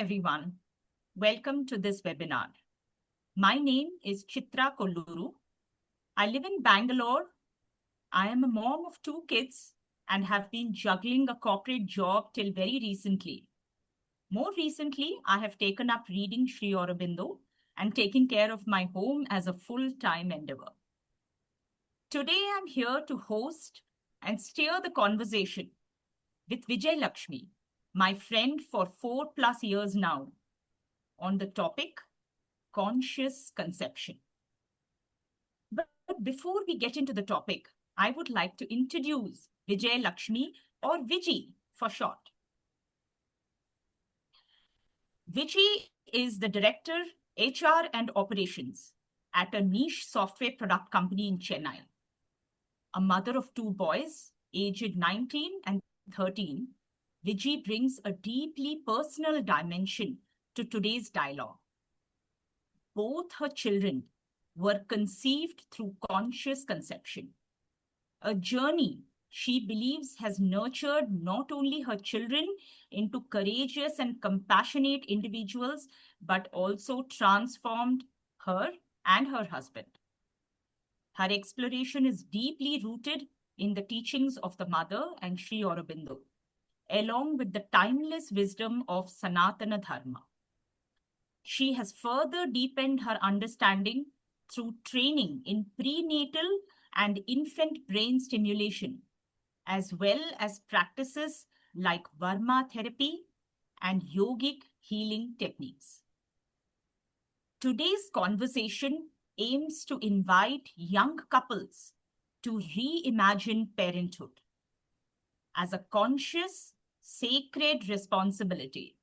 everyone. Welcome to this webinar. My name is Chitra Kolluru. I live in Bangalore. I am a mom of 2 kids and have been juggling a corporate job till very recently. More recently, I have taken up reading Sri Aurobindo and taking care of my home as a full-time endeavor. Today, I'm here to host and steer the conversation with Vijay Lakshmi, my friend for 4+ years now, on the topic conscious conception. But before we get into the topic, I would like to introduce Vijay Lakshmi, or Viji for short. Viji is the Director, HR and Operations at a niche software product company in Chennai. A mother of 2 boys, aged 19 and 13, Viji brings a deeply personal dimension to today's dialogue. Both her children were conceived through conscious conception, a journey she believes has nurtured not only her children into courageous and compassionate individuals, but also transformed her and her husband. Her exploration is deeply rooted in the teachings of the Mother and Sri Aurobindo, along with the timeless wisdom of Sanatana Dharma. She has further deepened her understanding through training in prenatal and infant brain stimulation, as well as practices like Varma therapy and yogic healing techniques. Today's conversation aims to invite young couples to reimagine parenthood as a conscious, sacred responsibility,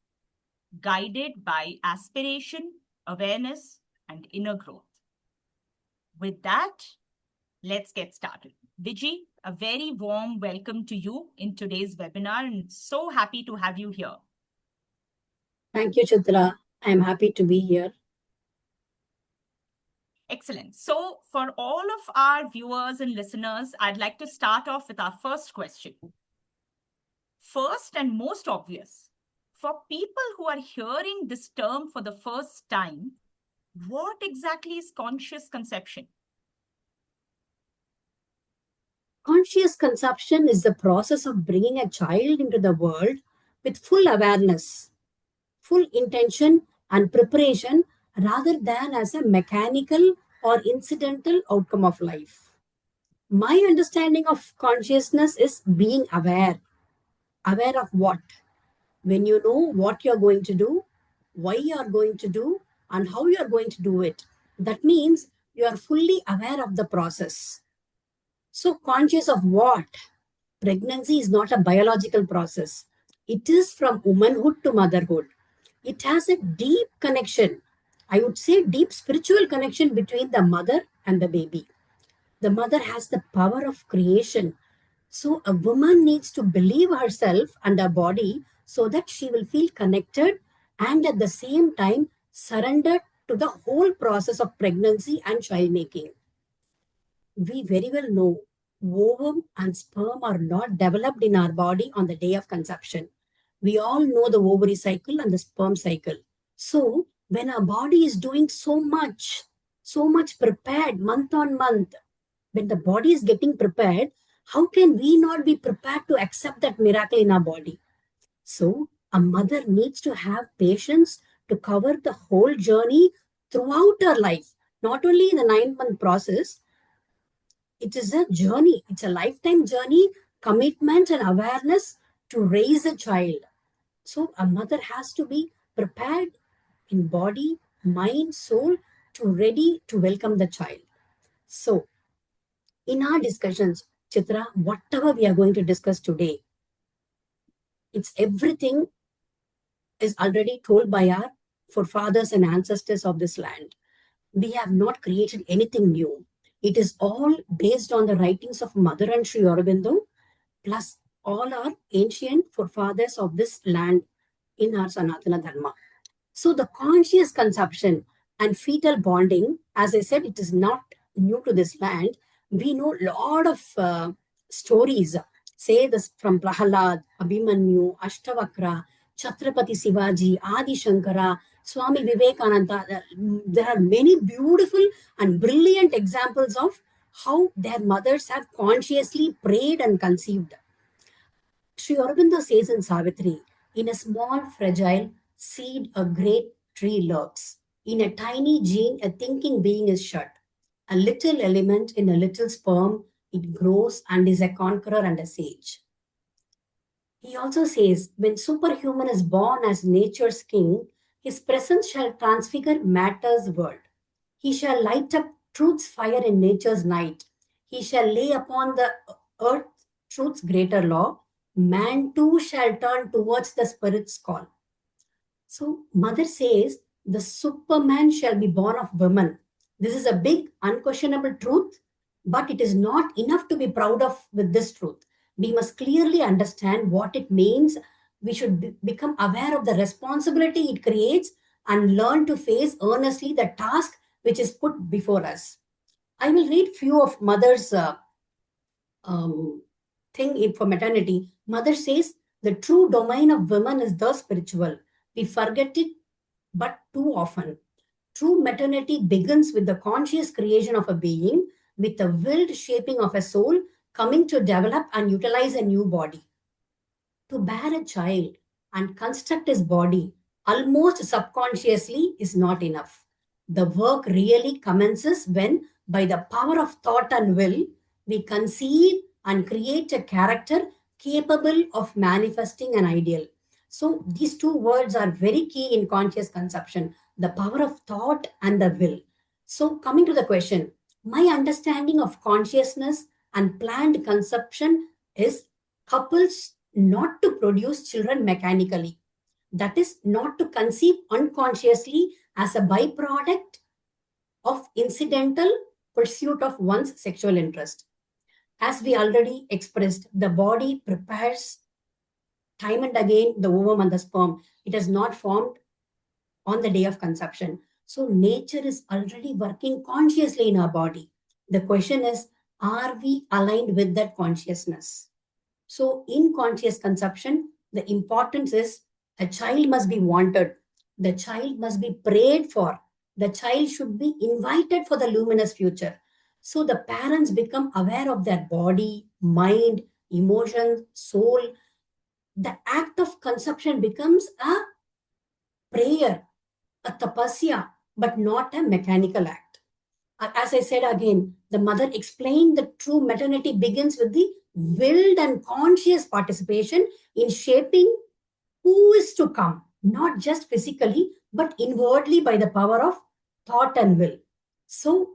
guided by aspiration, awareness, and inner growth. With that, let's get started. Viji, a very warm welcome to you in today's webinar, and so happy to have you here. Thank you, Chitra. I'm happy to be here. Excellent. So for all of our viewers and listeners, I'd like to start off with our first question. First and most obvious, for people who are hearing this term for the first time, what exactly is conscious conception? Conscious conception is the process of bringing a child into the world with full awareness, full intention and preparation, rather than as a mechanical or incidental outcome of life. My understanding of consciousness is being aware. Aware of what? When you know what you're going to do, why you're going to do, and how you're going to do it. That means you are fully aware of the process. So conscious of what? Pregnancy is not a biological process. It is from womanhood to motherhood. It has a deep connection. I would say deep spiritual connection between the mother and the baby. The mother has the power of creation. So a woman needs to believe herself and her body so that she will feel connected and at the same time surrendered to the whole process of pregnancy and child making. We very well know ovum and sperm are not developed in our body on the day of conception. We all know the ovary cycle and the sperm cycle. So when our body is doing so much prepared month on month, when the body is getting prepared, how can we not be prepared to accept that miracle in our body? So a mother needs to have patience to cover the whole journey throughout her life, not only in the 9-month process. It is a journey. It's a lifetime journey, commitment and awareness to raise a child. So a mother has to be prepared in body, mind, soul to ready to welcome the child. So in our discussions, Chitra, whatever we are going to discuss today, it's everything is already told by our forefathers and ancestors of this land. We have not created anything new. It is all based on the writings of Mother and Sri Aurobindo, plus all our ancient forefathers of this land in our Sanatana Dharma. So the conscious conception and fetal bonding, as I said, it is not new to this land. We know a lot of stories, say this from Prahalad, Abhimanyu, Ashtavakra. Chhatrapati Shivaji, Adi Shankara, Swami Vivekananda. There are many beautiful and brilliant examples of how their mothers have consciously prayed and conceived. Sri Aurobindo says in Savitri, in a small, fragile seed, a great tree lurks. In a tiny gene, a thinking being is shut. A little element in a little sperm, it grows and is a conqueror and a sage. He also says, when superhuman is born as nature's king, his presence shall transfigure matter's world. He shall light up truth's fire in nature's night. He shall lay upon the earth truth's greater law. Man too shall turn towards the Spirit's call. So, Mother says, the Superman shall be born of woman. This is a big, unquestionable truth, but it is not enough to be proud of with this truth. We must clearly understand what it means. We should become aware of the responsibility it creates and learn to face earnestly the task which is put before us. I will read few of Mother's thing for maternity. Mother says the true domain of women is the spiritual. We forget it, but too often. True maternity begins with the conscious creation of a being, with the willed shaping of a soul coming to develop and utilize a new body. To bear a child and construct his body almost subconsciously is not enough. The work really commences when, by the power of thought and will, we conceive and create a character capable of manifesting an ideal. So, these two words are very key in conscious conception, the power of thought and the will. So, coming to the question, my understanding of consciousness and planned conception is couples not to produce children mechanically. That is, not to conceive unconsciously as a byproduct of incidental pursuit of one's sexual interest. As we already expressed, the body prepares time and again the ovum and the sperm. It is not formed on the day of conception. So, nature is already working consciously in our body. The question is, are we aligned with that consciousness? So, in conscious conception, the importance is a child must be wanted, the child must be prayed for, the child should be invited for the luminous future. So, the parents become aware of their body, mind, emotions, soul. The act of conception becomes a prayer, a tapasya, but not a mechanical act. As I said again, the mother explained that true maternity begins with the willed and conscious participation in shaping who is to come, not just physically, but inwardly by the power of thought and will. So,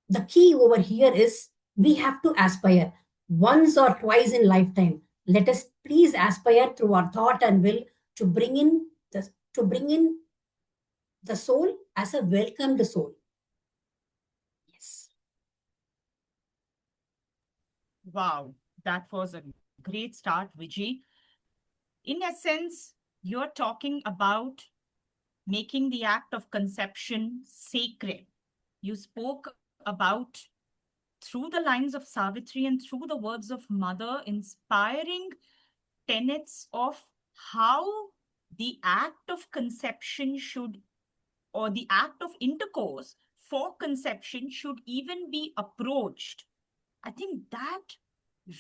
the key over here is we have to aspire once or twice in lifetime. Let us please aspire through our thought and will to bring in the soul as a welcomed soul. Yes. Wow, that was a great start, Vijay. In essence, you're talking about making the act of conception sacred. You spoke about, through the lines of Savitri and through the words of Mother, inspiring tenets of how the act of conception should, or the act of intercourse for conception should even be approached. I think that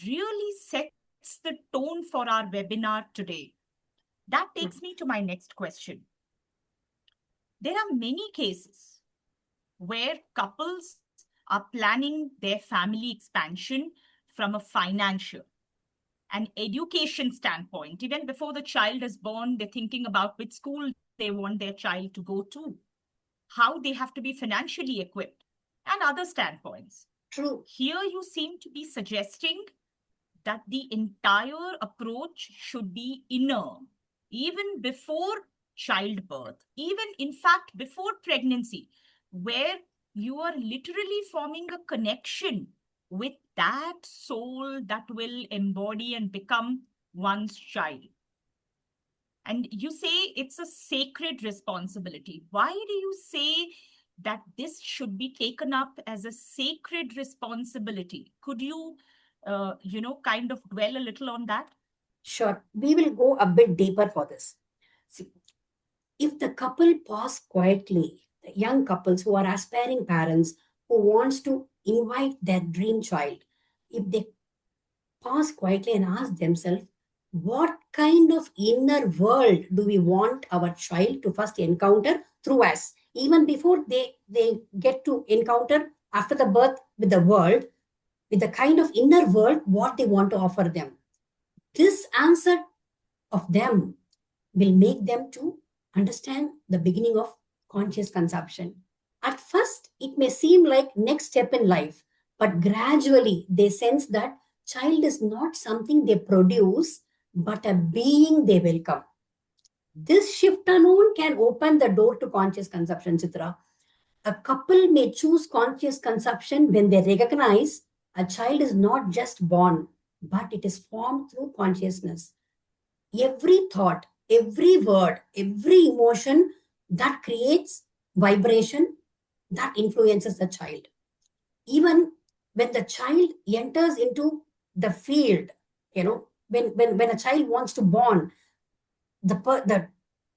really sets the tone for our webinar today. That takes me to my next question. There are many cases where couples are planning their family expansion from a financial and education standpoint. Even before the child is born, they're thinking about which school they want their child to go to, how they have to be financially equipped, and other standpoints. True. Here you seem to be suggesting that the entire approach should be inner, even before childbirth, even in fact before pregnancy, where you are literally forming a connection with that soul that will embody and become one's child. And you say it's a sacred responsibility. Why do you say that this should be taken up as a sacred responsibility? Could you, kind of dwell a little on that? Sure, we will go a bit deeper for this. See, if the couple pause quietly, the young couples who are aspiring parents who wants to invite their dream child, if they pause quietly and ask themselves, what kind of inner world do we want our child to first encounter through us? Even before they get to encounter after the birth with the world, with the kind of inner world, what they want to offer them. This answer of them will make them to understand the beginning of conscious consumption. At first, it may seem like next step in life, but gradually they sense that child is not something they produce, but a being they welcome. This shift alone can open the door to conscious consumption, Chitra. A couple may choose conscious consumption when they recognize a child is not just born, but it is formed through consciousness. Every thought, every word, every emotion that creates vibration that influences the child. Even when the child enters into the field, when a child wants to born, the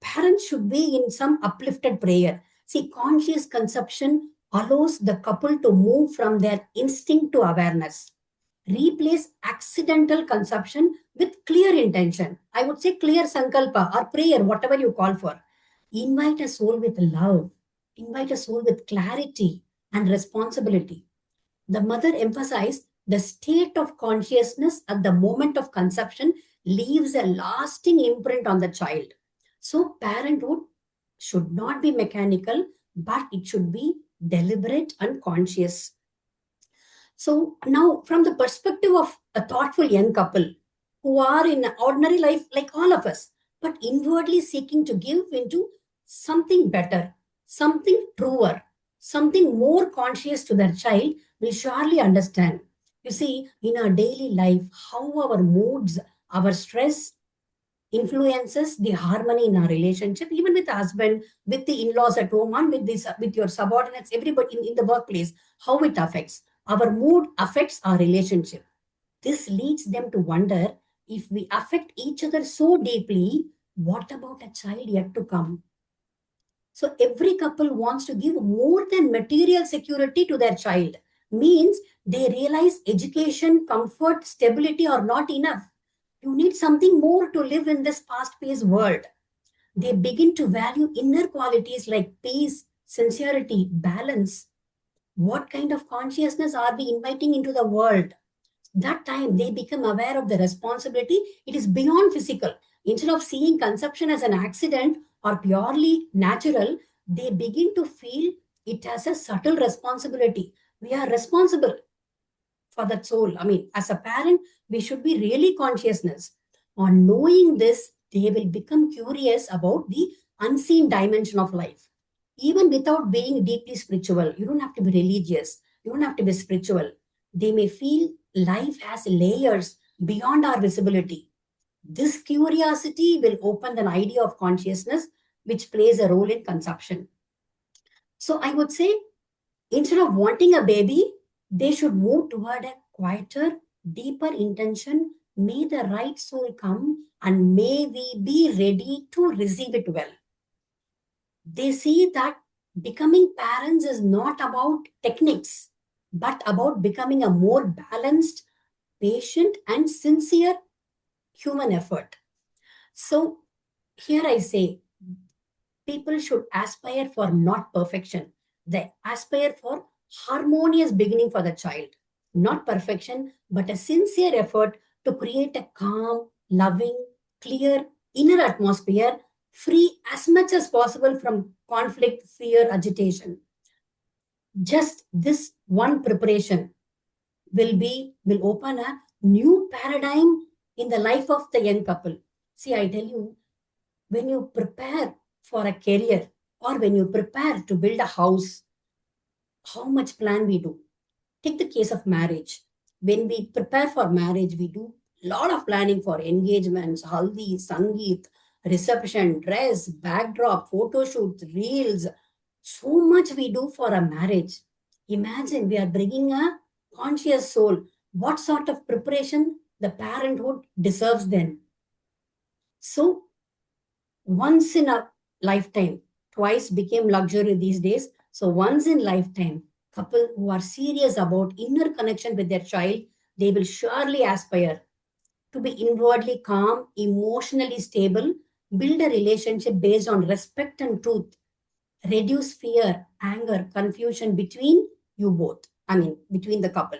parents should be in some uplifted prayer. See, conscious conception allows the couple to move from their instinct to awareness. Replace accidental consumption with clear intention. I would say clear sankalpa or prayer, whatever you call for. Invite a soul with love. Invite a soul with clarity and responsibility. The mother emphasized the state of consciousness at the moment of conception leaves a lasting imprint on the child. So, parenthood should not be mechanical, but it should be deliberate and conscious. So, now from the perspective of a thoughtful young couple who are in ordinary life like all of us, but inwardly seeking to give into something better, something truer, something more conscious to their child, will surely understand. You see, in our daily life, how our moods, our stress influences the harmony in our relationship, even with the husband, with the in-laws at home, and with your subordinates, everybody in the workplace, how it affects. Our mood affects our relationship. This leads them to wonder, if we affect each other so deeply, what about a child yet to come? So every couple wants to give more than material security to their child. Means they realize education, comfort, stability are not enough. You need something more to live in this fast-paced world. They begin to value inner qualities like peace, sincerity, balance. What kind of consciousness are we inviting into the world? That time they become aware of the responsibility. It is beyond physical. Instead of seeing conception as an accident or purely natural, they begin to feel it as a subtle responsibility. We are responsible for that soul. I mean, as a parent, we should be really consciousness. On knowing this, they will become curious about the unseen dimension of life. Even without being deeply spiritual, you don't have to be religious, you don't have to be spiritual. They may feel life has layers beyond our visibility. This curiosity will open an idea of consciousness which plays a role in consumption. So I would say, instead of wanting a baby, they should move toward a quieter, deeper intention. May the right soul come and may we be ready to receive it well. They see that becoming parents is not about techniques, but about becoming a more balanced, patient, and sincere human effort. So here I say, people should aspire for not perfection. They aspire for harmonious beginning for the child. Not perfection, but a sincere effort to create a calm, loving, clear inner atmosphere, free as much as possible from conflict, fear, agitation. Just this one preparation will open a new paradigm in the life of the young couple. See, I tell you, when you prepare for a career or when you prepare to build a house, how much plan we do. Take the case of marriage. When we prepare for marriage, we do a lot of planning for engagements, haldi, sangeet, reception, dress, backdrop, photo shoots, reels. So much we do for a marriage. Imagine we are bringing a conscious soul. What sort of preparation the parenthood deserves then? So once in a lifetime, twice became luxury these days. So once in lifetime, couple who are serious about inner connection with their child, they will surely aspire to be inwardly calm, emotionally stable, build a relationship based on respect and truth, reduce fear, anger, confusion between you both. I mean, between the couple.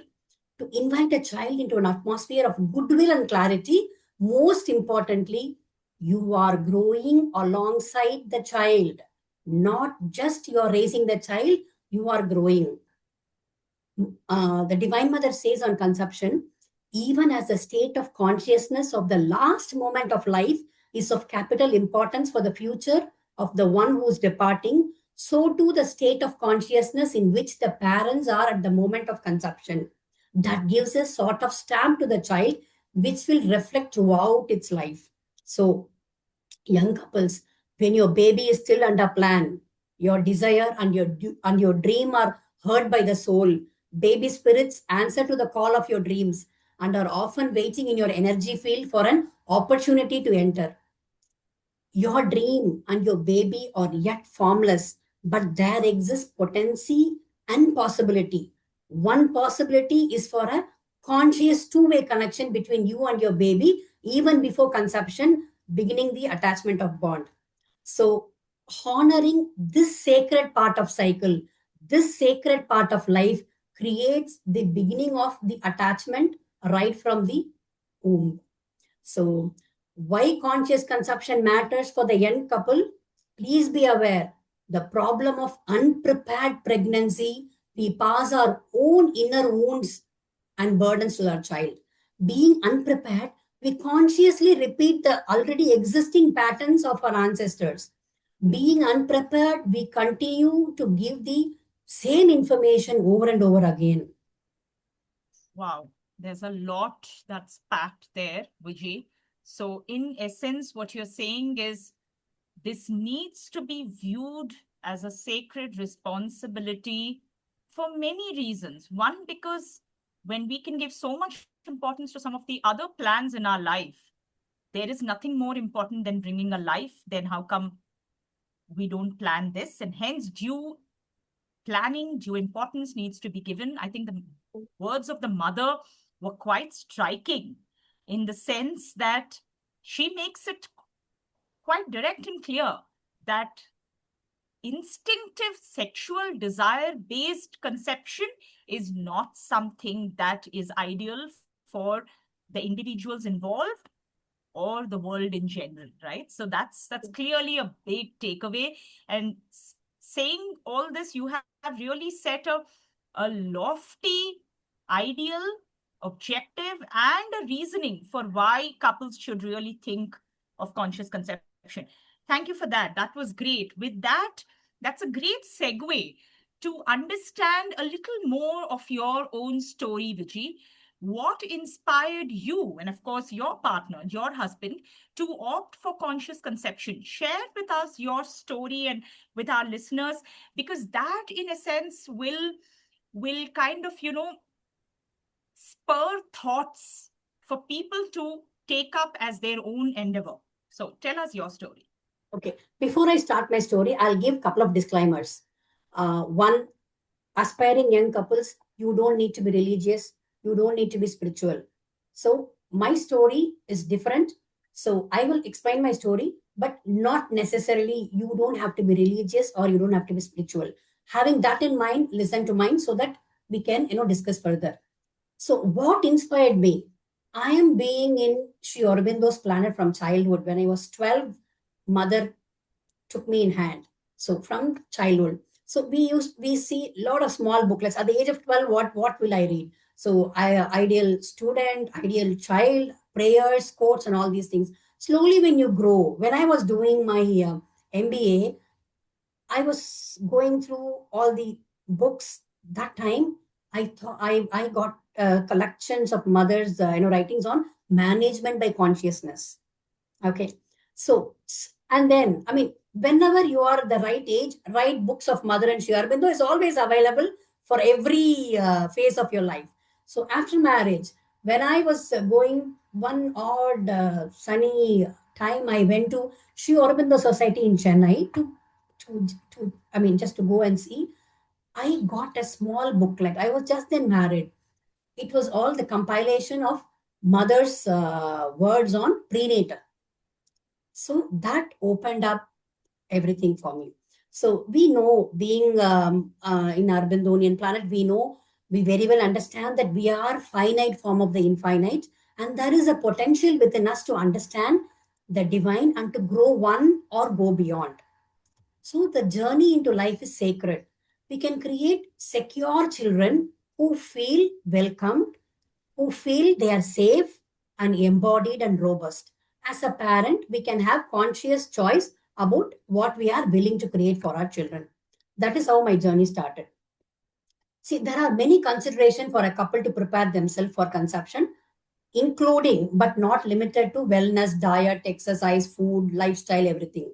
To invite a child into an atmosphere of goodwill and clarity. Most importantly, you are growing alongside the child, not just you're raising the child, you are growing. The Divine Mother says on conception, even as the state of consciousness of the last moment of life is of capital importance for the future of the one who is departing, so too the state of consciousness in which the parents are at the moment of conception. That gives a sort of stamp to the child which will reflect throughout its life. So, young couples, when your baby is still under plan, your desire and your dream are heard by the soul. Baby spirits answer to the call of your dreams and are often waiting in your energy field for an opportunity to enter. Your dream and your baby are yet formless, but there exists potency and possibility. One possibility is for a conscious two-way connection between you and your baby, even before conception, beginning the attachment of bond. So, honoring this sacred part of cycle, this sacred part of life creates the beginning of the attachment right from the womb. So, why conscious consumption matters for the young couple? Please be aware the problem of unprepared pregnancy. We pass our own inner wounds and burdens to our child. Being unprepared, we consciously repeat the already existing patterns of our ancestors. Being unprepared, we continue to give the same information over and over again. Wow, there's a lot that's packed there, Vijay. So, in essence, what you're saying is this needs to be viewed as a sacred responsibility for many reasons. One, because when we can give so much importance to some of the other plans in our life, there is nothing more important than bringing a life. Then how come we don't plan this? And hence, due planning, due importance needs to be given. I think the words of the mother were quite striking in the sense that she makes it quite direct and clear that instinctive sexual desire based conception is not something that is ideal for the individuals involved or the world in general, right? So that's clearly a big takeaway. And saying all this, you have really set a lofty ideal objective and a reasoning for why couples should really think of conscious conception. Thank you for that. That was great. With that, that's a great segue to understand a little more of your own story, Vijay. What inspired you and, of course, your partner, your husband, to opt for conscious conception? Share with us your story and with our listeners, because that, in a sense, will kind of, spur thoughts for people to take up as their own endeavor. So tell us your story. Okay, before I start my story, I'll give a couple of disclaimers. One, aspiring young couples, you don't need to be religious, you don't need to be spiritual. So, my story is different. So, I will explain my story, but not necessarily you don't have to be religious or you don't have to be spiritual. Having that in mind, listen to mine so that we can, discuss further. So, what inspired me? I am being in Sri Aurobindo's planet from childhood. When I was 12, mother took me in hand. So from childhood. So we see a lot of small booklets. At the age of 12, what will I read? So ideal student, ideal child, prayers, quotes, and all these things. Slowly, when you grow, when I was doing my MBA, I was going through all the books. That time, I thought I got collections of mothers, writings on management by consciousness. Okay. So, and then, I mean, whenever you are the right age, write books of Mother and Sri Aurobindo is always available for every phase of your life. So, after marriage, when I was going one odd sunny time I went to Sri Aurobindo Society in Chennai just to go and see. I got a small booklet. I was just then married. It was all the compilation of mother's words on prenatal. So that opened up everything for me. So we know, being in Arbindonian planet, we very well understand that we are finite form of the infinite, and there is a potential within us to understand the divine and to grow one or go beyond. So the journey into life is sacred. We can create secure children who feel welcomed, who feel they are safe and embodied and robust. As a parent, we can have conscious choice about what we are willing to create for our children. That is how my journey started. See, there are many considerations for a couple to prepare themselves for conception, including but not limited to wellness, diet, exercise, food, lifestyle, everything.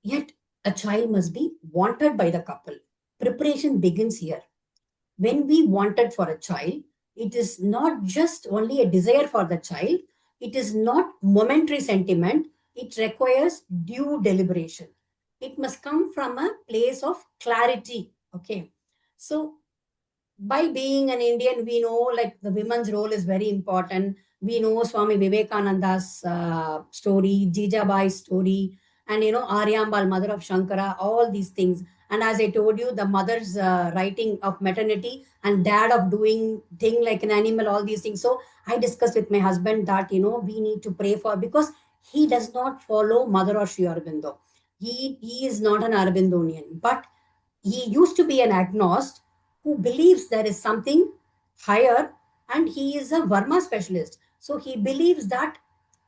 Yet, a child must be wanted by the couple. Preparation begins here. When we wanted for a child, it is not just only a desire for the child, it is not momentary sentiment, it requires due deliberation. It must come from a place of clarity. Okay. So by being an Indian, we know like the women's role is very important. We know Swami Vivekananda's story, Jijabai's story, and Aryambal, mother of Shankara, all these things. And as I told you, the mother's writing of maternity and dad of doing thing like an animal, all these things. So I discussed with my husband that we need to pray for, because he does not follow Mother or Sri Aurobindo. He is not an Aurobindo, but he used to be an agnost who believes there is something higher, and he is a Varma specialist. So he believes that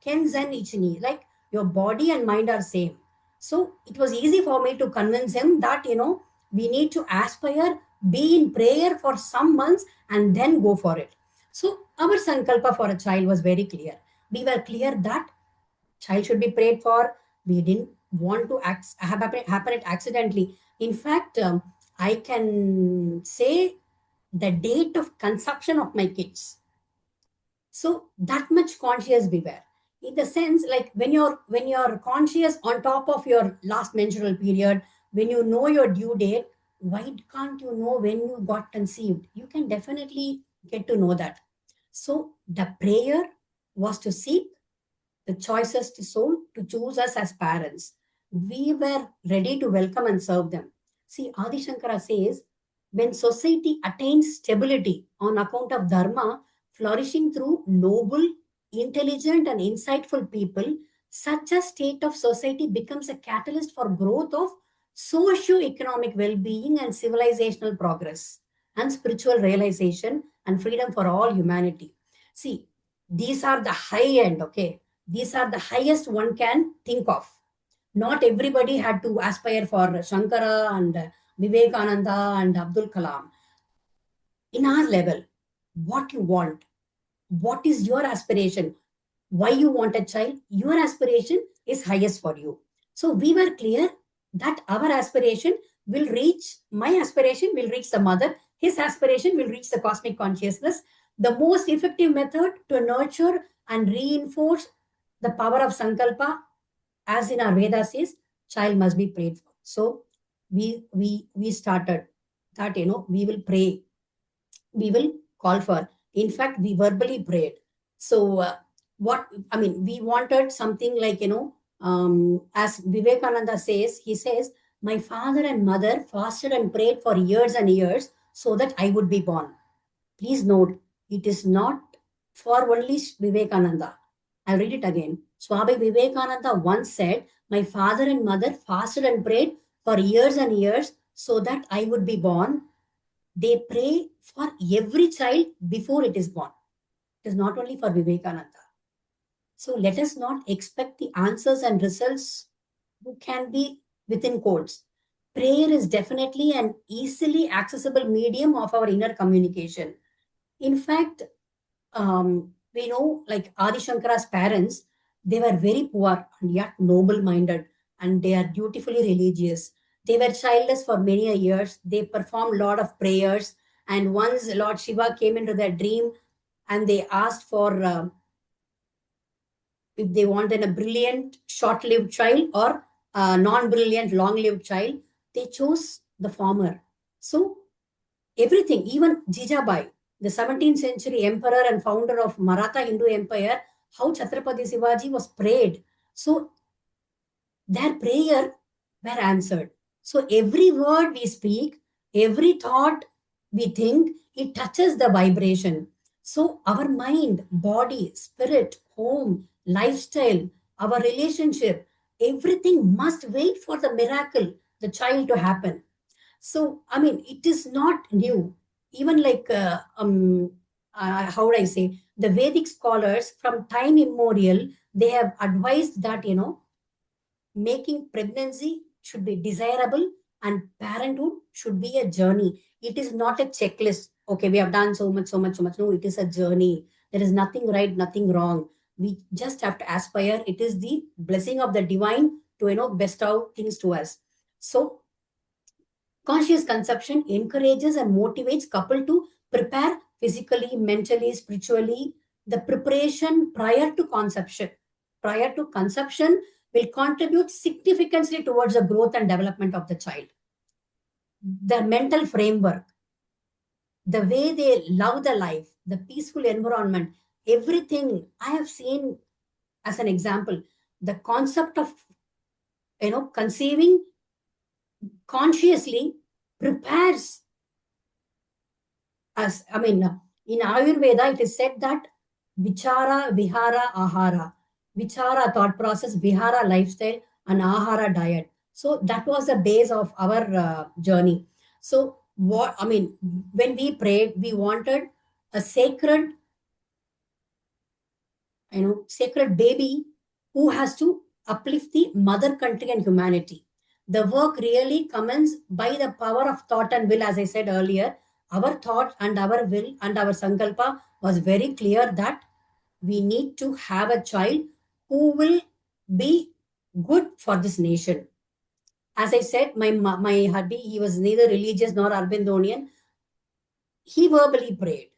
Ken Zen Ichini, like your body and mind are same. So it was easy for me to convince him that, we need to aspire, be in prayer for some months and then go for it. So our sankalpa for a child was very clear. We were clear that child should be prayed for. We didn't want to happen it accidentally. In fact, I can say the date of conception of my kids. So that much conscious we were. In the sense, like when you're conscious on top of your last menstrual period, when you know your due date, why can't you know when you got conceived? You can definitely get to know that. So the prayer was to seek the choices to soul to choose us as parents. We were ready to welcome and serve them. See, Adi Shankara says, when society attains stability on account of dharma, flourishing through noble, intelligent, and insightful people, such a state of society becomes a catalyst for growth of socio-economic well-being and civilizational progress and spiritual realization and freedom for all humanity. See, these are the high end, okay? These are the highest one can think of. Not everybody had to aspire for Shankara and Vivekananda and Abdul Kalam. In our level, what you want, what is your aspiration, why you want a child, your aspiration is highest for you. So we were clear that our aspiration will reach, my aspiration will reach the mother, his aspiration will reach the cosmic consciousness. The most effective method to nurture and reinforce the power of sankalpa, as in our Vedas says, child must be prayed for. So we started that, we will pray, we will call for. In fact, we verbally prayed. So we wanted something like, as Vivekananda says, he says, my father and mother fasted and prayed for years and years so that I would be born. Please note, it is not for only Vivekananda. I'll read it again. Swami Vivekananda once said, my father and mother fasted and prayed for years and years so that I would be born. They pray for every child before it is born. It is not only for Vivekananda. So let us not expect the answers and results who can be within quotes. Prayer is definitely an easily accessible medium of our inner communication. In fact, we know like Adi Shankara's parents, they were very poor and yet noble-minded, and they are dutifully religious. They were childless for many years. They performed a lot of prayers. And once Lord Shiva came into their dream and they asked for if they want then a brilliant, short-lived child or a non-brilliant, long-lived child, they chose the former. So everything, even Jijabai, the 17th century emperor and founder of Maratha Hindu Empire, how Chhatrapati Shivaji was prayed. So their prayer were answered. So every word we speak, every thought we think, it touches the vibration. So our mind, body, spirit, home, lifestyle, our relationship, everything must wait for the miracle, the child to happen. So, I mean, it is not new. Even like, how would I say, the Vedic scholars from time immemorial, they have advised that, making pregnancy should be desirable and parenthood should be a journey. It is not a checklist. Okay, we have done so much, so much, so much. No, it is a journey. There is nothing right, nothing wrong. We just have to aspire. It is the blessing of the divine to, bestow things to us. So conscious conception encourages and motivates couple to prepare physically, mentally, spiritually. The preparation prior to conception, will contribute significantly towards the growth and development of the child. The mental framework, the way they love the life, the peaceful environment, everything I have seen as an example, the concept of conceiving consciously prepares us. I mean, in Ayurveda, it is said that vichara, vihara, ahara. Vichara, thought process, vihara, lifestyle, and ahara, diet. So that was the base of our journey. So when we prayed, we wanted a sacred, sacred baby who has to uplift the mother country and humanity. The work really commences by the power of thought and will, as I said earlier. Our thought and our will and our sankalpa was very clear that we need to have a child who will be good for this nation. As I said, my hubby, he was neither religious nor Arbindonian. He verbally prayed.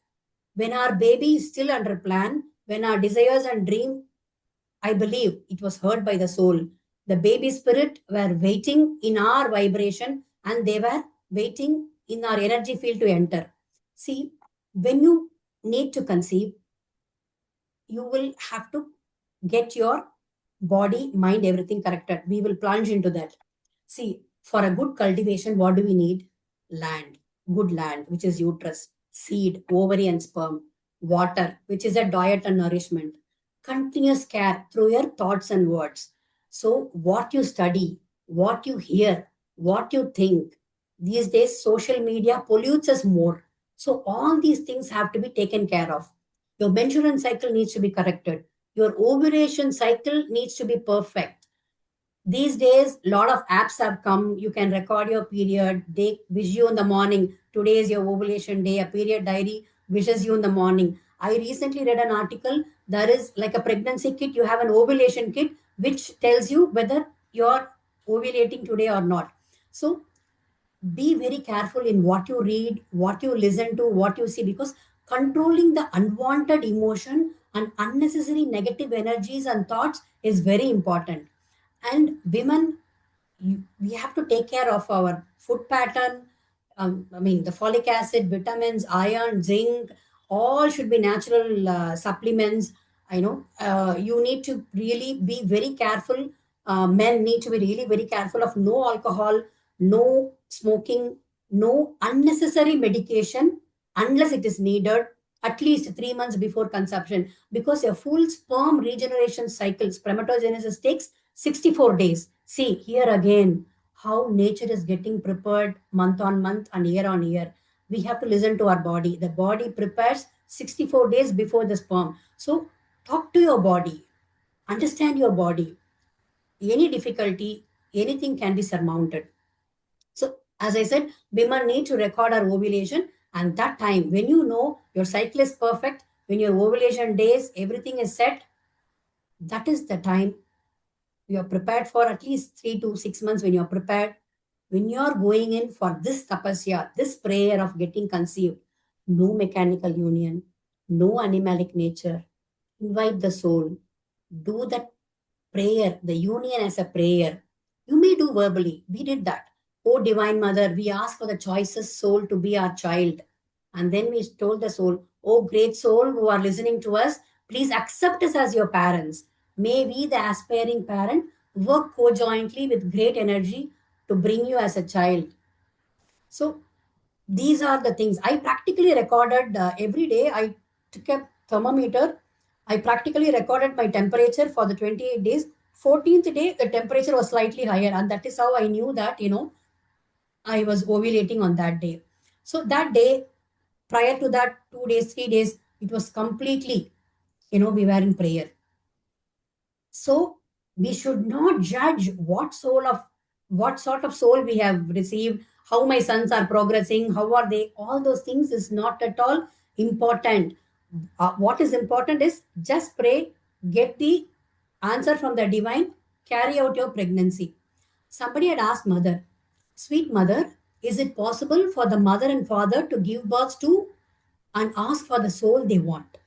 When our baby is still under plan, when our desires and dream, I believe it was heard by the soul. The baby spirit were waiting in our vibration and they were waiting in our energy field to enter. See, when you need to conceive, you will have to get your body, mind, everything corrected. We will plunge into that. See, for a good cultivation, what do we need? Land, good land, which is uterus, seed, ovary, and sperm, water, which is a diet and nourishment, continuous care through your thoughts and words. So, what you study, what you hear, what you think, these days, social media pollutes us more. So, all these things have to be taken care of. Your menstrual cycle needs to be corrected. Your ovulation cycle needs to be perfect. These days, a lot of apps have come. You can record your period. They wish you in the morning. Today is your ovulation day. A period diary wishes you in the morning. I recently read an article. There is like a pregnancy kit. You have an ovulation kit which tells you whether you're ovulating today or not. So be very careful in what you read, what you listen to, what you see, because controlling the unwanted emotion and unnecessary negative energies and thoughts is very important. And women, we have to take care of our food pattern. The folic acid, vitamins, iron, zinc, all should be natural supplements. You need to really be very careful. Men need to be really very careful of no alcohol, no smoking, no unnecessary medication unless it is needed at least 3 months before conception, because a full sperm regeneration cycle, spermatogenesis, takes 64 days. See, here again, how nature is getting prepared month on month and year on year. We have to listen to our body. The body prepares 64 days before the sperm. So, talk to your body, understand your body. Any difficulty, anything can be surmounted. So, as I said, women need to record our ovulation, and that time, when you know your cycle is perfect, when your ovulation days, everything is set, that is the time you're prepared for at least 3 to 6 months. When you're prepared, when you're going in for this tapasya, this prayer of getting conceived, no mechanical union, no animalic nature, invite the soul, do that prayer, the union as a prayer. You may do verbally. We did that. Oh, Divine Mother, we ask for the choicest soul to be our child. And then we told the soul, oh, great soul who are listening to us, please accept us as your parents. May we, the aspiring parent, work co-jointly with great energy to bring you as a child. So these are the things I practically recorded every day. I took a thermometer. I practically recorded my temperature for the 28 days. 14th day, the temperature was slightly higher. And that is how I knew that, I was ovulating on that day. So that day, prior to that, 2 days, 3 days, it was completely, we were in prayer. So we should not judge what sort of soul we have received, how my sons are progressing, how are they. All those things is not at all important. What is important is just pray, get the answer from the divine, carry out your pregnancy. Somebody had asked mother, sweet mother, is it possible for the mother and father to give birth to and ask for the soul they want?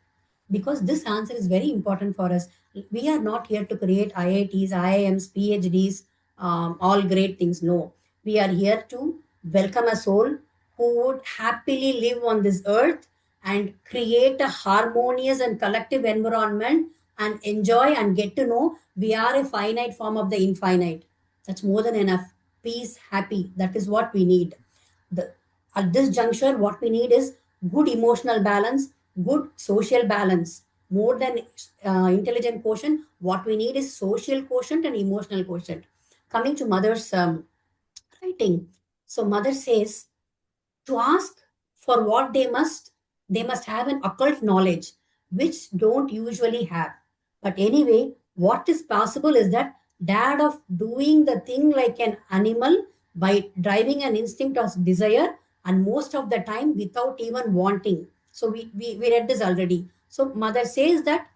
Because this answer is very important for us. We are not here to create IITs, IIMs, PhDs, all great things. No, we are here to welcome a soul who would happily live on this earth and create a harmonious and collective environment and enjoy and get to know we are a finite form of the infinite. That's more than enough. Peace, happy. That is what we need. The, at this juncture, what we need is good emotional balance, good social balance. More than intelligent quotient, what we need is social quotient and emotional quotient. Coming to mother's writing. So mother says to ask for what they must have an occult knowledge which don't usually have. But anyway, what is possible is that dad of doing the thing like an animal by driving an instinct of desire, and most of the time without even wanting. So we read this already. So mother says that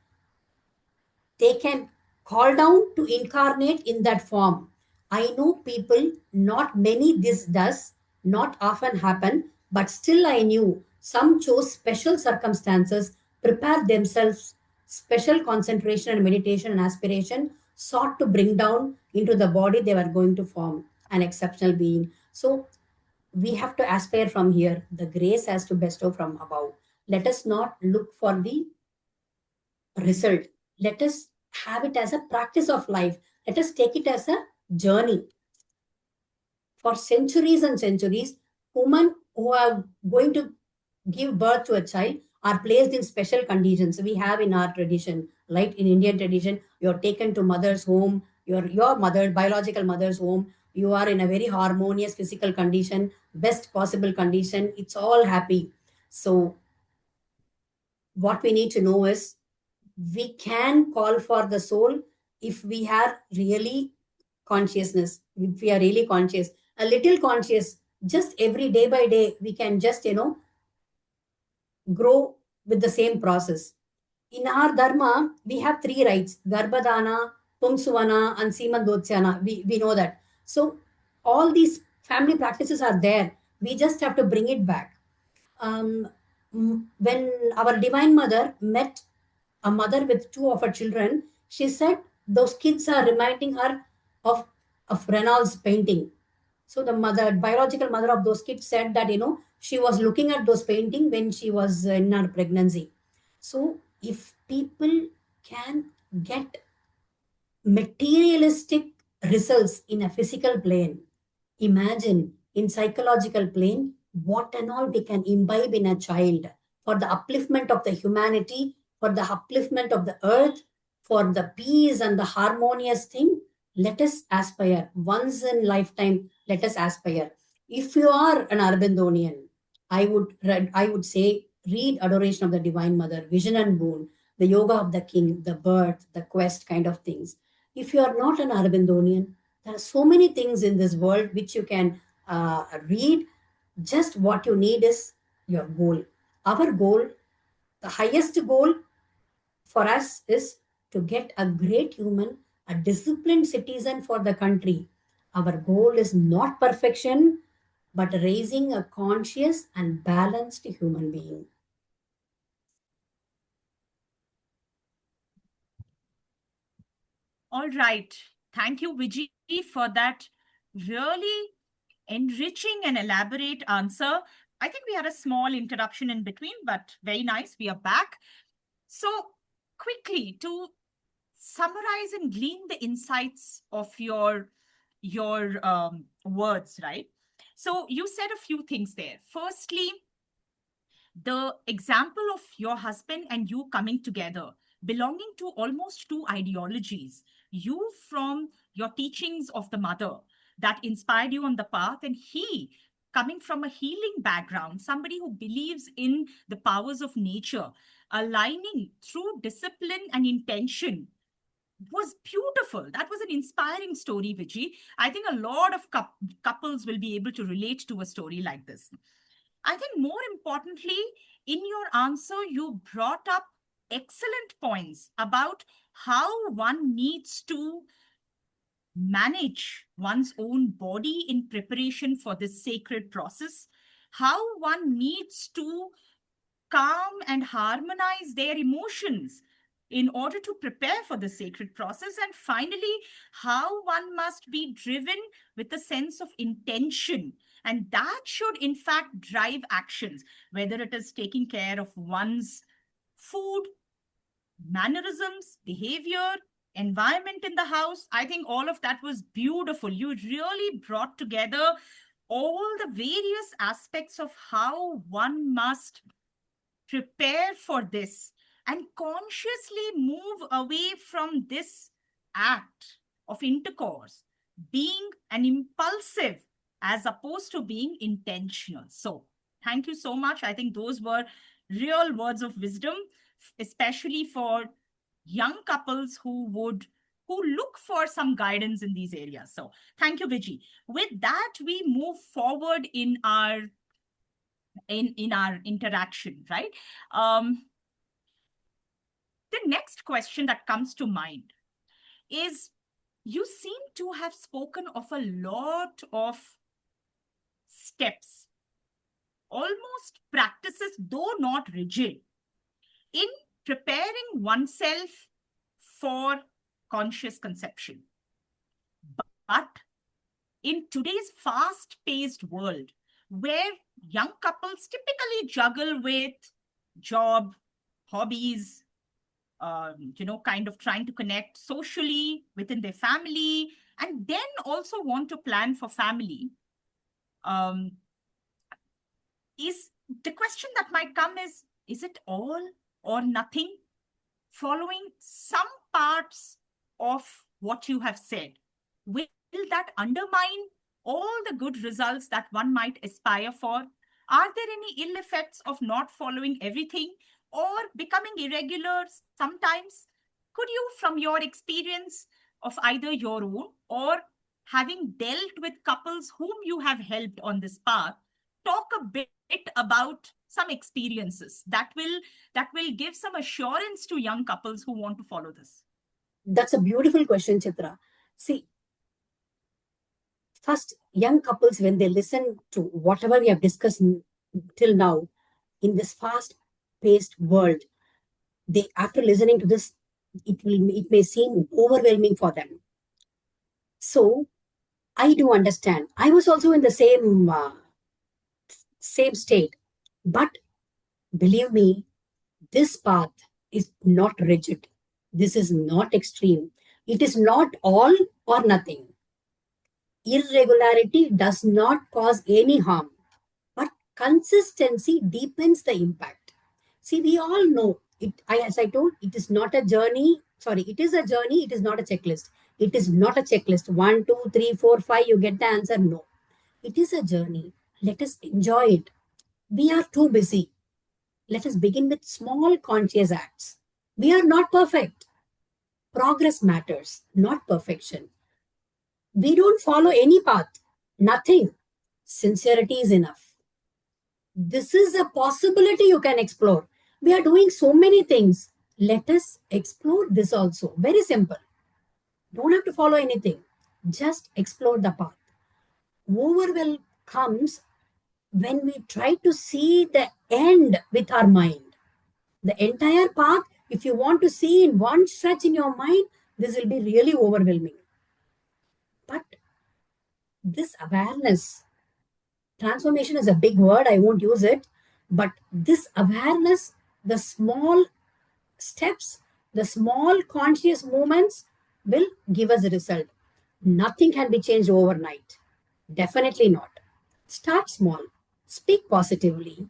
they can call down to incarnate in that form. I know people, not many this does, not often happen, but still I knew some chose special circumstances, prepared themselves, special concentration and meditation and aspiration, sought to bring down into the body they were going to form an exceptional being. So we have to aspire from here. The grace has to bestow from above. Let us not look for the result. Let us have it as a practice of life. Let us take it as a journey. For centuries and centuries, women who are going to give birth to a child are placed in special conditions. We have in our tradition, like in Indian tradition, you're taken to mother's home, your mother, biological mother's home. You are in a very harmonious physical condition, best possible condition. It's all happy. So what we need to know is we can call for the soul if we are really consciousness, if we are really conscious, a little conscious, just every day by day, we can just, grow with the same process. In our dharma, we have three rites, Garbhadana, Pumsuvana, and Simandotsyana. We know that. So all these family practices are there. We just have to bring it back. um, when our Divine Mother met a mother with two of her children, she said those kids are reminding her of, Reynolds' painting. So the mother, biological mother of those kids said that, she was looking at those painting when she was in her pregnancy. So if people can get materialistic results in a physical plane, imagine in psychological plane what and all we can imbibe in a child for the upliftment of the humanity, for the upliftment of the earth, for the peace and the harmonious thing. Let us aspire once in lifetime. Let us aspire. If you are an Arbindonian, I would say read Adoration of the Divine Mother, Vision and Boon, the Yoga of the King, the Birth, the Quest kind of things. If you are not an Arbindonian, there are so many things in this world which you can read. Just what you need is your goal. Our goal, the highest goal for us is to get a great human, a disciplined citizen for the country. Our goal is not perfection, but raising a conscious and balanced human being. All right. Thank you, Vijay, for that really enriching and elaborate answer. I think we had a small interruption in between, but very nice. We are back. So, quickly to summarize and glean the insights of your words, right? So, you said a few things there. Firstly, the example of your husband and you coming together, belonging to almost two ideologies, you from your teachings of the mother that inspired you on the path, and he coming from a healing background, somebody who believes in the powers of nature, aligning through discipline and intention was beautiful. That was an inspiring story, Vijay. I think a lot of couples will be able to relate to a story like this. I think more importantly, in your answer, you brought up excellent points about how one needs to manage one's own body in preparation for this sacred process, how one needs to calm and harmonize their emotions in order to prepare for the sacred process, and finally, how one must be driven with a sense of intention. And that should, in fact, drive actions, whether it is taking care of one's food, mannerisms, behavior, environment in the house. I think all of that was beautiful. You really brought together all the various aspects of how one must prepare for this and consciously move away from this act of intercourse, being an impulsive as opposed to being intentional. So, thank you so much. I think those were real words of wisdom, especially for young couples who look for some guidance in these areas. So, thank you, Vijay. With that, we move forward in our interaction, right? The next question that comes to mind is, you seem to have spoken of a lot of steps, almost practices, though not rigid, in preparing oneself for conscious conception. But in today's fast-paced world, where young couples typically juggle with job, hobbies, kind of trying to connect socially within their family, and then also want to plan for family, um, is the question that might come is it all or nothing? Following some parts of what you have said, will that undermine all the good results that one might aspire for? Are there any ill effects of not following everything or becoming irregular sometimes? Could you, from your experience of either your own or having dealt with couples whom you have helped on this path, talk a bit about some experiences that will give some assurance to young couples who want to follow this? That's a beautiful question, Chitra. See, first, young couples, when they listen to whatever we have discussed till now in this fast paced world, they, after listening to this, it may seem overwhelming for them. So I do understand. I was also in the same state, but believe me, this path is not rigid. This is not extreme. It is not all or nothing. Irregularity does not cause any harm, but consistency deepens the impact. See, we all know it. As I told, it is not a journey. Sorry, it is a journey. It is not a checklist. It is not a checklist. 1, 2, 3, 4, 5. You get the answer. No, it is a journey. Let us enjoy it. We are too busy. Let us begin with small conscious acts. We are not perfect. Progress matters, not perfection. We don't follow any path. Nothing. Sincerity is enough. This is a possibility you can explore. We are doing so many things. Let us explore this also. Very simple. Don't have to follow anything. Just explore the path. Overwhelm comes when we try to see the end with our mind. The entire path, if you want to see in one stretch in your mind, this will be really overwhelming. But this awareness, transformation is a big word, I won't use it, but this awareness, the small steps, the small conscious movements will give us a result. Nothing can be changed overnight. Definitely not. Start small, speak positively,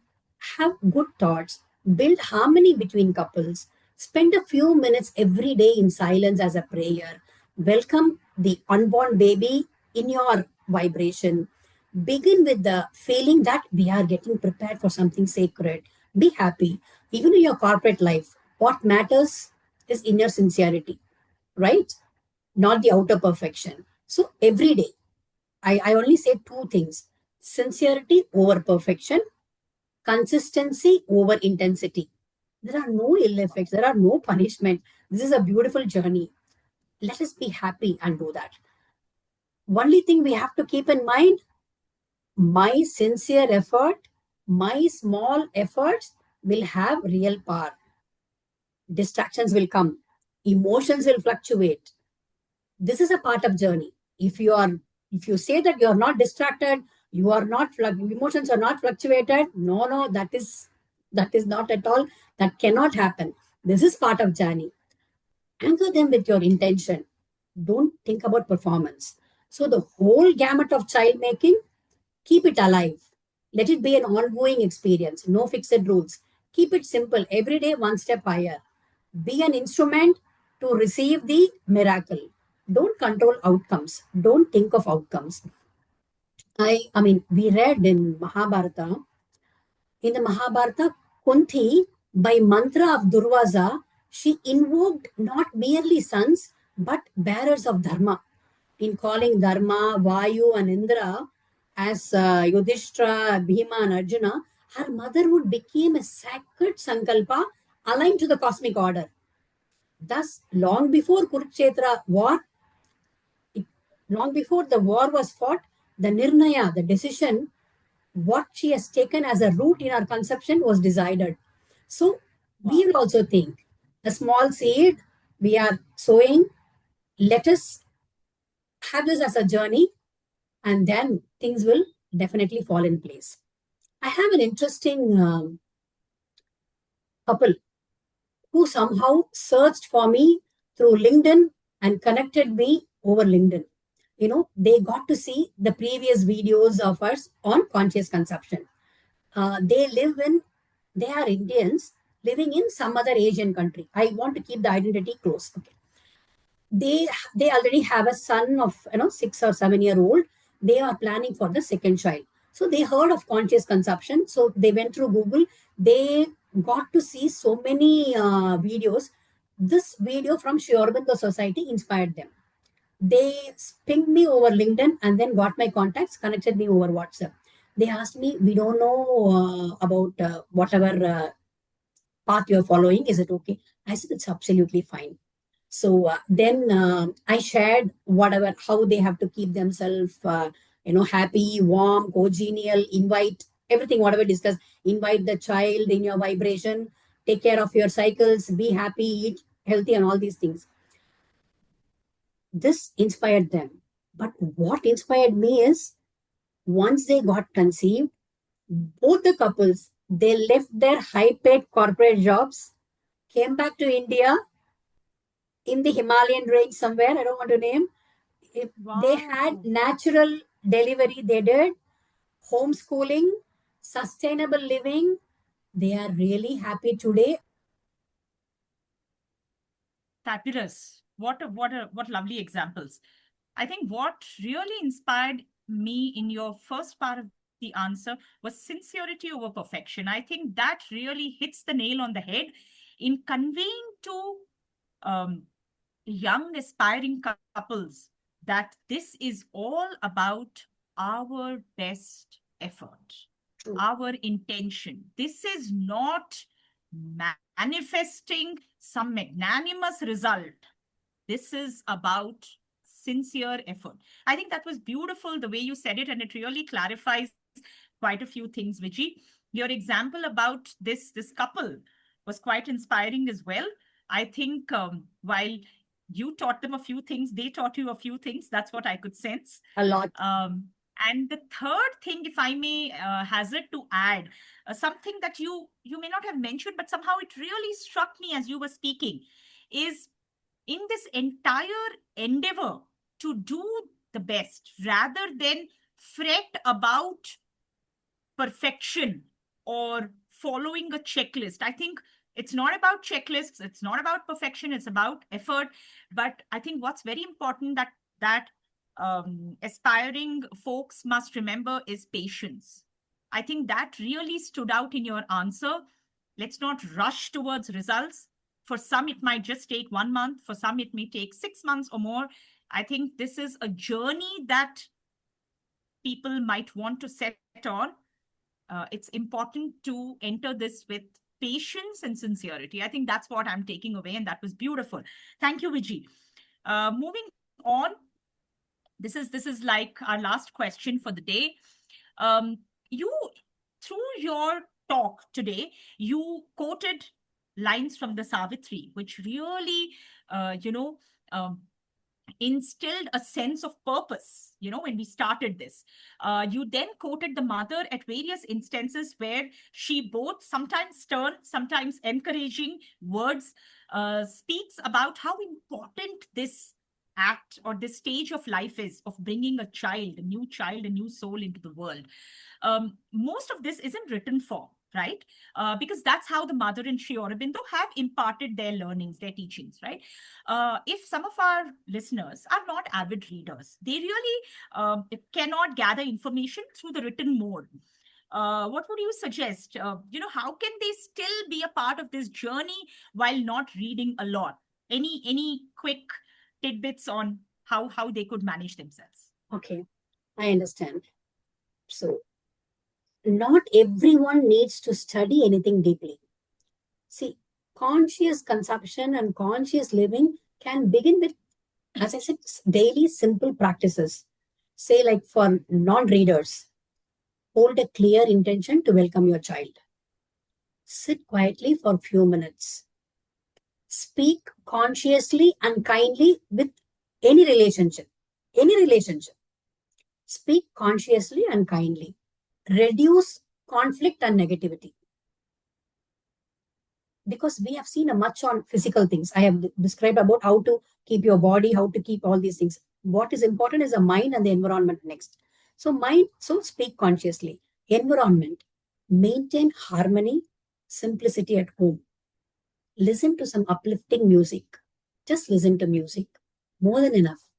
have good thoughts, build harmony between couples, spend a few minutes every day in silence as a prayer, welcome the unborn baby in your vibration. Begin with the feeling that we are getting prepared for something sacred. Be happy. Even in your corporate life, what matters is inner sincerity, right? Not the outer perfection. So every day, I only say two things: sincerity over perfection, consistency over intensity. There are no ill effects, there are no punishment. This is a beautiful journey. Let us be happy and do that. Only thing we have to keep in mind, my sincere effort, my small efforts will have real power. Distractions will come, emotions will fluctuate. This is a part of journey. If you say that you are not distracted, you are not emotions are not fluctuated, no, that is not at all, that cannot happen. This is part of journey. Anchor them with your intention. Don't think about performance. So the whole gamut of child making, keep it alive. Let it be an ongoing experience. No fixed rules. Keep it simple. Every day, one step higher. Be an instrument to receive the miracle. Don't control outcomes. Don't think of outcomes. I mean, we read in Mahabharata, Kunti, by mantra of Durvaza, she invoked not merely sons, but bearers of dharma. In calling Dharma, Vayu, and Indra as Yudhishthira, Bhima, and Arjuna, her motherhood became a sacred sankalpa aligned to the cosmic order. Thus, it, long before the war was fought, the nirnaya, the decision, what she has taken as a root in our conception was decided. So, we will also think a small seed we are sowing, let us have this as a journey, and then things will definitely fall in place. I have an interesting couple who somehow searched for me through LinkedIn and connected me over LinkedIn. They got to see the previous videos of us on conscious consumption. They live in, they are Indians living in some other Asian country. I want to keep the identity close. Okay. They already have a son of 6 or 7 year old. They are planning for the second child. So they heard of conscious consumption. So they went through Google. They got to see so many videos. This video from Sri Aurobindo Society inspired them. They pinged me over LinkedIn and then got my contacts, connected me over WhatsApp. They asked me, we don't know about whatever path you're following. Is it okay? I said, it's absolutely fine. So then I shared whatever, how they have to keep themselves, happy, warm, congenial, invite everything, whatever discuss, invite the child in your vibration, take care of your cycles, be happy, eat healthy, and all these things. This inspired them. But what inspired me is once they got conceived, both the couples, they left their high paid corporate jobs, came back to India in the Himalayan range somewhere, I don't want to name. They had natural delivery, they did homeschooling, sustainable living. They are really happy today. Fabulous. What lovely examples. I think what really inspired me in your first part of the answer was sincerity over perfection. I think that really hits the nail on the head in conveying to um, young aspiring couples that this is all about our best effort, True. our intention. This is not manifesting some magnanimous result. This is about sincere effort. I think that was beautiful the way you said it, and it really clarifies quite a few things, Viji. Your example about this couple was quite inspiring as well. I think while You taught them a few things. They taught you a few things. That's what I could sense. A lot. And the third thing, if I may hazard to add, something that you may not have mentioned, but somehow it really struck me as you were speaking, is in this entire endeavor to do the best rather than fret about perfection or following a checklist. I think it's not about checklists, it's not about perfection, it's about effort. But I think what's very important that aspiring folks must remember is patience. I think that really stood out in your answer. Let's not rush towards results. For some, it might just take 1 month. For some, it may take 6 months or more. I think this is a journey that people might want to set on. It's important to enter this with patience and sincerity. I think that's what I'm taking away, and that was beautiful. Thank you, Viji. Moving on, this is like our last question for the day. You, through your talk today, you quoted lines from the Savitri, which really, um, instilled a sense of purpose, when we started this. You then quoted the mother at various instances where she both sometimes stern, sometimes encouraging words, speaks about how important this act or this stage of life is of bringing a child, a new soul into the world. Most of this isn't written form, right? Because that's how the mother and Sri Aurobindo have imparted their learnings, their teachings, right? If some of our listeners are not avid readers, they really cannot gather information through the written mode. What would you suggest? How can they still be a part of this journey while not reading a lot? Any quick tidbits on how they could manage themselves? Okay, I understand. So, not everyone needs to study anything deeply. See, conscious consumption and conscious living can begin with, as I said, daily simple practices. Say, like for non readers, hold a clear intention to welcome your child. Sit quietly for a few minutes. Speak consciously and kindly with any relationship. Any relationship. Speak consciously and kindly. Reduce conflict and negativity. Because we have seen a much on physical things. I have described about how to keep your body, how to keep all these things. What is important is the mind and the environment next. So mind, so speak consciously. Environment, maintain harmony, simplicity at home. Listen to some uplifting music. Just listen to music. More than enough.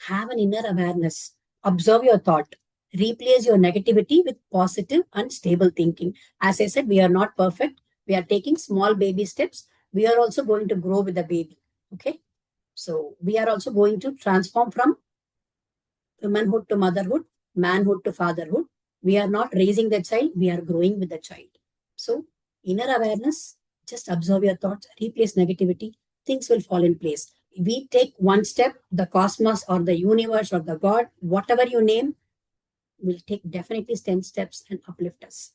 Have an inner awareness. Observe your thought. Replace your negativity with positive and stable thinking. As I said, we are not perfect. We are taking small baby steps. We are also going to grow with the baby. Okay. So we are also going to transform from womanhood to motherhood, manhood to fatherhood. We are not raising the child. We are growing with the child. So inner awareness, just observe your thoughts, replace negativity. Things will fall in place. We take one step, the cosmos or the universe or the God, whatever you name, will take definitely 10 steps and uplift us.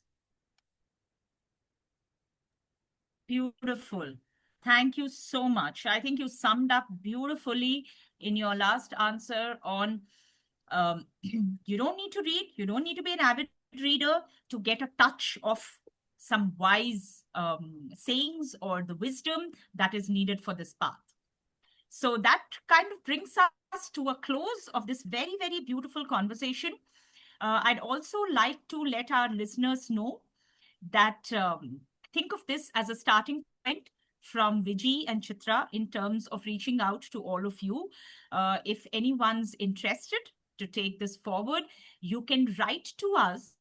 Beautiful. Thank you so much. I think you summed up beautifully in your last answer on you don't need to read, you don't need to be an avid reader to get a touch of some wise sayings or the wisdom that is needed for this path. So that kind of brings us to a close of this very, very beautiful conversation. I'd also like to let our listeners know that think of this as a starting point from Viji and Chitra in terms of reaching out to all of you. If anyone's interested to take this forward, you can write to us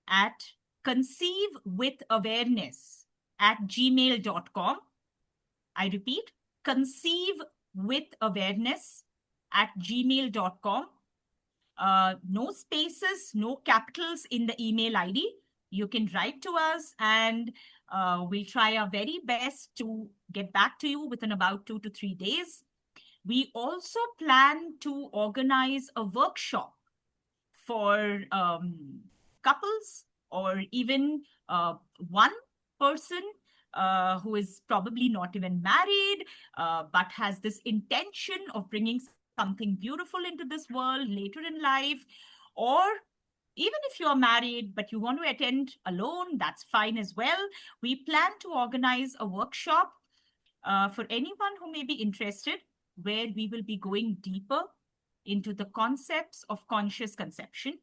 at conceivewithawareness@gmail.com. I repeat, conceivewithawareness@gmail.com. No spaces, no capitals in the email ID. You can write to us and we'll try our very best to get back to you within about 2 to 3 days. We also plan to organize a workshop for couples or even one person who is probably not even married, but has this intention of bringing something beautiful into this world later in life. Or even if you're married, but you want to attend alone, that's fine as well. We plan to organize a workshop for anyone who may be interested, where we will be going deeper into the concepts of conscious conception.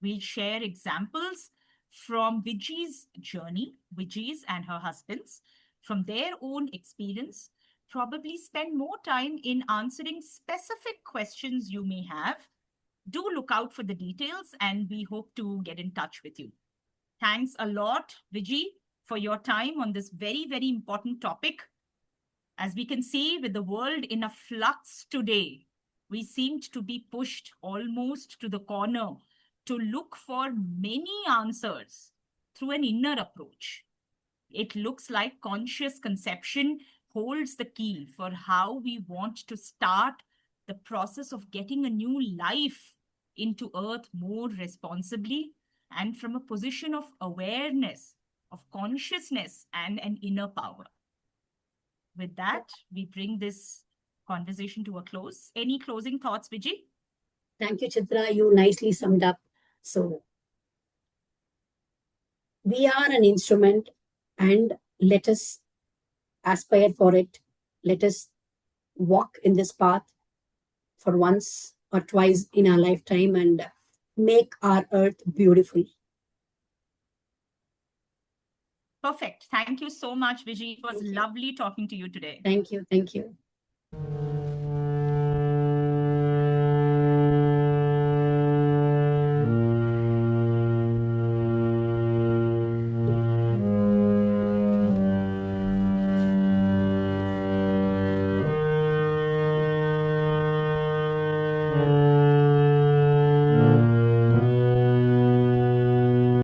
We'll share examples from Viji's journey, Viji's and her husband's, from their own experience, probably spend more time in answering specific questions you may have. Do look out for the details, and we hope to get in touch with you. Thanks a lot, Viji, for your time on this very, very important topic. As we can see, with the world in a flux today, we seemed to be pushed almost to the corner to look for many answers through an inner approach. It looks like conscious conception holds the key for how we want to start the process of getting a new life into earth more responsibly and from a position of awareness, of consciousness, and an inner power. With that, we bring this conversation to a close. Any closing thoughts, Viji? Thank you, Chitra. You nicely summed up. So, we are an instrument, and let us aspire for it. Let us walk in this path for once or twice in our lifetime and make our earth beautiful. Perfect. Thank you so much, Viji. It was lovely talking to you today. Thank you. Thank you.